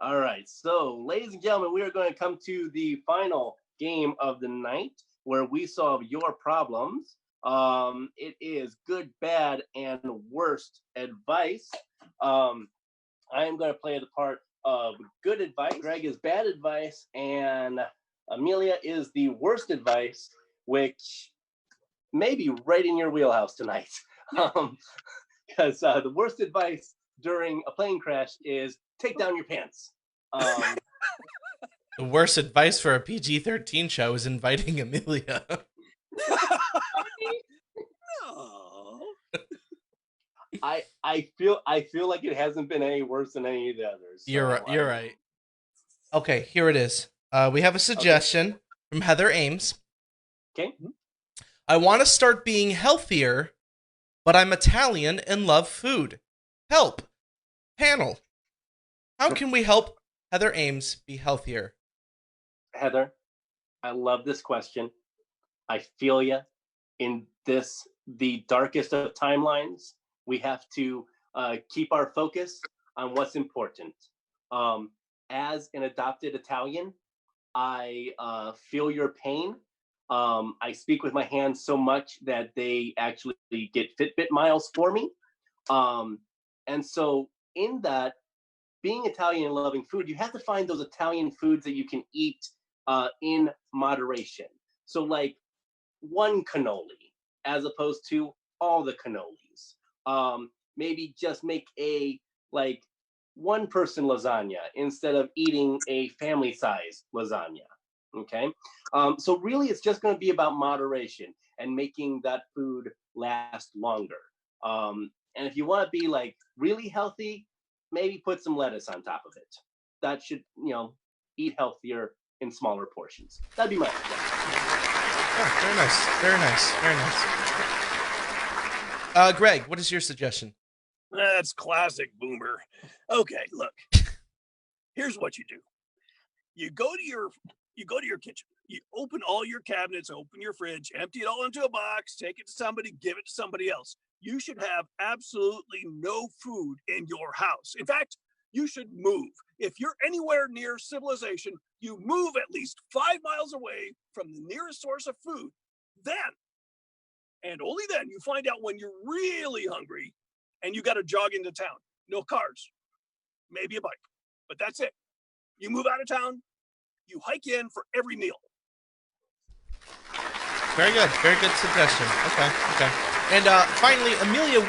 All right. So, ladies and gentlemen, we are going to come to the final game of the night where we solve your problems. It is good, bad, and worst advice. Um, I am going to play the part of good advice. Greg is bad advice, and Amelia is the worst advice, which may be right in your wheelhouse tonight. Because the worst advice during a plane crash is take down your pants. The worst advice for a PG-13 show is inviting Amelia. No. I feel like it hasn't been any worse than any of the others. So You're right. Okay, here it is. We have a suggestion from Heather Ames. Okay. I want to start being healthier, but I'm Italian and love food. Help. Panel. How can we help Heather Ames be healthier? Heather, I love this question. I feel you. In this, the darkest of timelines, we have to keep our focus on what's important. As an adopted Italian, I feel your pain. I speak with my hands so much that they actually get Fitbit miles for me. And so, in that, being Italian and loving food, you have to find those Italian foods that you can eat in moderation. So, like one cannoli as opposed to all the cannolis. Maybe just make a like one person lasagna instead of eating a family size lasagna. Okay. So really, it's just going to be about moderation and making that food last longer. And if you want to be like really healthy, maybe put some lettuce on top of it. That should, eat healthier in smaller portions. That'd be my suggestion. Oh, very nice. Very nice. Very nice. Greg, what is your suggestion? That's classic boomer. Okay, look. Here's what you do. You go to your kitchen. You open all your cabinets, open your fridge, empty it all into a box, take it to somebody, give it to somebody else. You should have absolutely no food in your house. In fact, you should move. If you're anywhere near civilization, you move at least 5 miles away from the nearest source of food. Then, and only then, you find out when you're really hungry and you got to jog into town. No cars, maybe a bike, but that's it. You move out of town, you hike in for every meal. Very good suggestion. Okay. And finally, Amelia,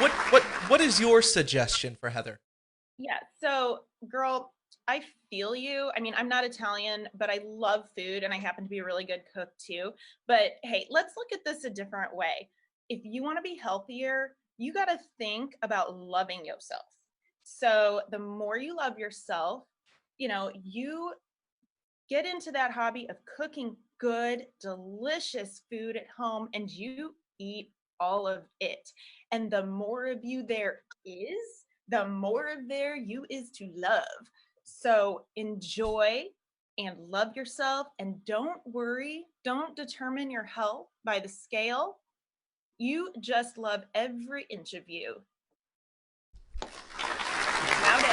what is your suggestion for Heather? Yeah, so girl, I feel you. I mean, I'm not Italian, but I love food and I happen to be a really good cook too. But hey, let's look at this a different way. If you want to be healthier, you got to think about loving yourself. So the more you love yourself, you get into that hobby of cooking good, delicious food at home and you eat all of it. And the more of you there is, the more of there you is to love. So enjoy and love yourself and don't worry. Don't determine your health by the scale. You just love every inch of you.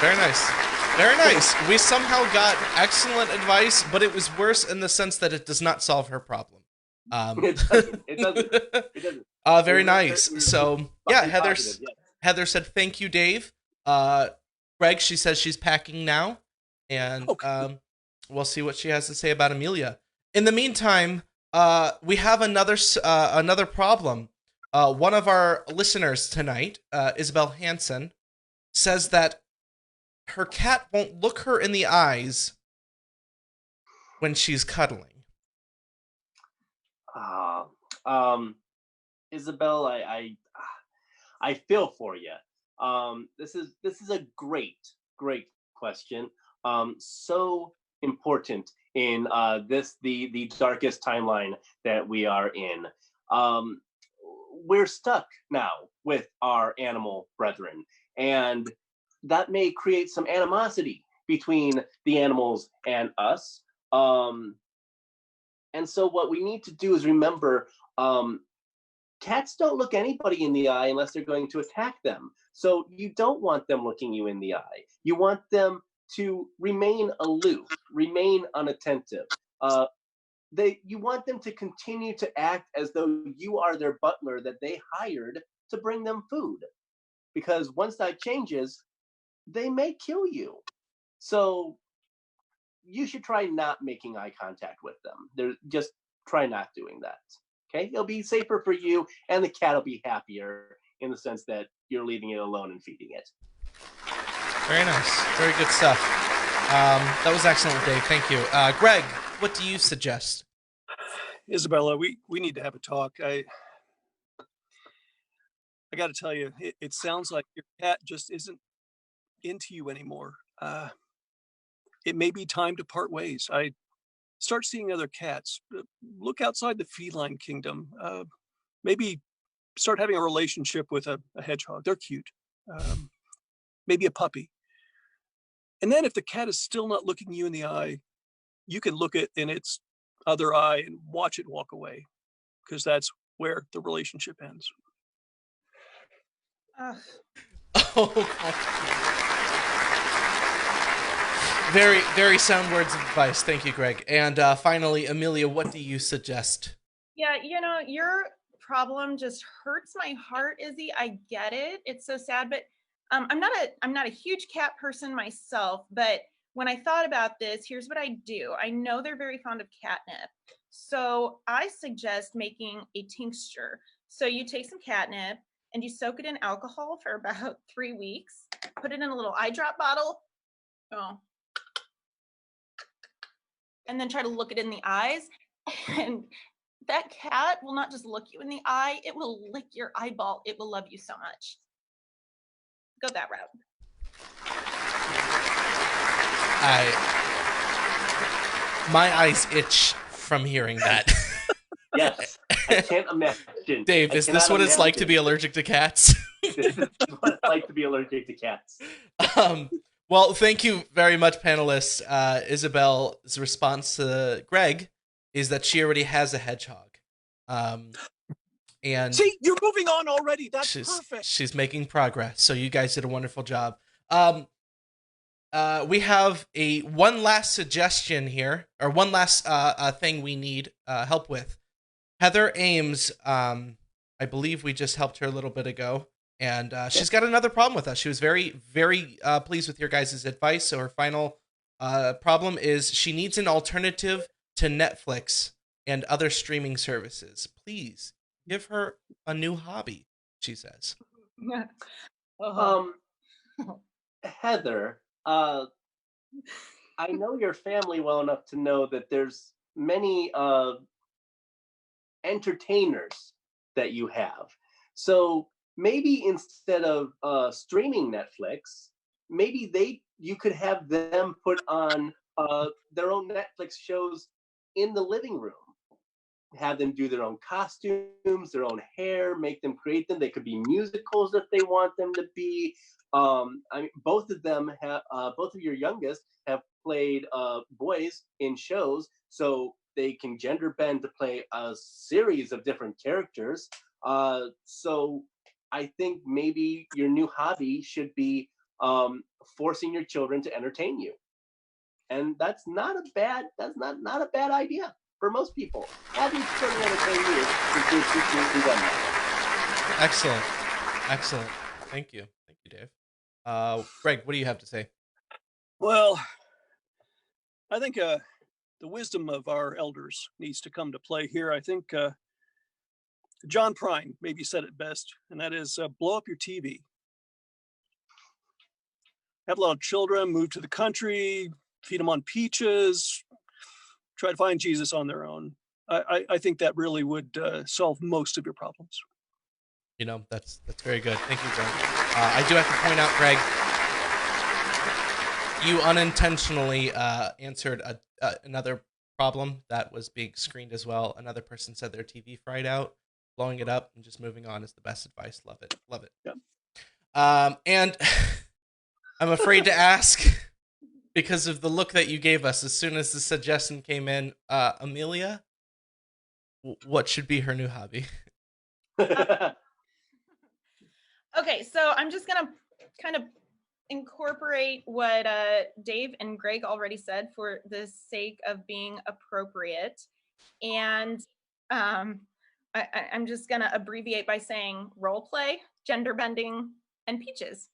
Very nice. Very nice. We somehow got excellent advice, but it was worse in the sense that it does not solve her problem. It doesn't. Very nice. So, yeah, Heather said, thank you, Dave. Greg, she says she's packing now, and we'll see what she has to say about Amelia. In the meantime, we have another problem. One of our listeners tonight, Isabel Hansen, says that her cat won't look her in the eyes when she's cuddling. Isabel, I feel for you. This is a great question. So important in the darkest timeline that we are in. We're stuck now with our animal brethren, and that may create some animosity between the animals and us. And so what we need to do is remember, cats don't look anybody in the eye unless they're going to attack them. So you don't want them looking you in the eye. You want them to remain aloof, remain unattentive. You want them to continue to act as though you are their butler that they hired to bring them food. Because once that changes, they may kill you. So you should try not making eye contact with them. Just try not doing that. Okay? It'll be safer for you, and the cat will be happier in the sense that you're leaving it alone and feeding it. Very nice. Very good stuff. That was excellent, Dave. Thank you. Greg, what do you suggest? Isabella, we need to have a talk. I got to tell you, it sounds like your cat just isn't into you anymore. It may be time to part ways. I start seeing other cats. Look outside the feline kingdom. Maybe start having a relationship with a hedgehog. They're cute. Maybe a puppy. And then if the cat is still not looking you in the eye, you can look it in its other eye and watch it walk away, because that's where the relationship ends. Very, very sound words of advice. Thank you, Greg. And finally, Amelia, what do you suggest? Yeah, your problem just hurts my heart, Izzy. I get it. It's so sad, but I'm not a huge cat person myself, but when I thought about this, here's what I do. I know they're very fond of catnip. So I suggest making a tincture. So you take some catnip and you soak it in alcohol for about 3 weeks, put it in a little eye drop bottle. And then try to look it in the eyes. And that cat will not just look you in the eye, it will lick your eyeball. It will love you so much. Go that route. My eyes itch from hearing that. Yes, I can't imagine. Dave, is this what it's like to be allergic to cats? This is what it's like to be allergic to cats. Well, thank you very much, panelists. Isabel's response to Greg is that she already has a hedgehog. And see, you're moving on already. That's perfect. She's making progress. So you guys did a wonderful job. We have one last suggestion here, or one last thing we need help with. Heather Ames, I believe we just helped her a little bit ago, and she's got another problem with us. She was very, very pleased with your guys' advice. So her final problem is she needs an alternative to Netflix and other streaming services. Please give her a new hobby, she says. Heather, I know your family well enough to know that there's many entertainers that you have. So maybe instead of streaming Netflix, maybe you could have them put on their own Netflix shows in the living room. Have them do their own costumes, their own hair, make them create them. They could be musicals if they want them to be. I mean, both of them have, both of your youngest have played boys in shows, so they can gender bend to play a series of different characters. So I think maybe your new hobby should be forcing your children to entertain you, and that's not a bad idea for most people. Have your children entertain you. Excellent. Thank you, Dave. Greg, what do you have to say? Well, I think the wisdom of our elders needs to come to play here. I think John Prine maybe said it best, and that is blow up your TV. Have a lot of children, move to the country, feed them on peaches, try to find Jesus on their own. I think that really would solve most of your problems. That's very good. Thank you, Greg. I do have to point out, Greg, you unintentionally answered another problem that was being screened as well. Another person said their TV fried out. Blowing it up and just moving on is the best advice. Love it. Yeah. And I'm afraid to ask, because of the look that you gave us as soon as the suggestion came in, Amelia, what should be her new hobby? Okay, so I'm just gonna kind of incorporate what Dave and Greg already said for the sake of being appropriate. And I'm just going to abbreviate by saying role play, gender bending, and peaches.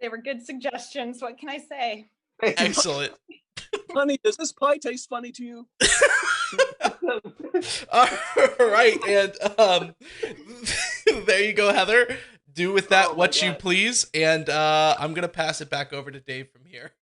They were good suggestions. What can I say? Excellent. Honey, does this pie taste funny to you? All right, and there you go, Heather. Do with that what you please, and I'm gonna pass it back over to Dave from here.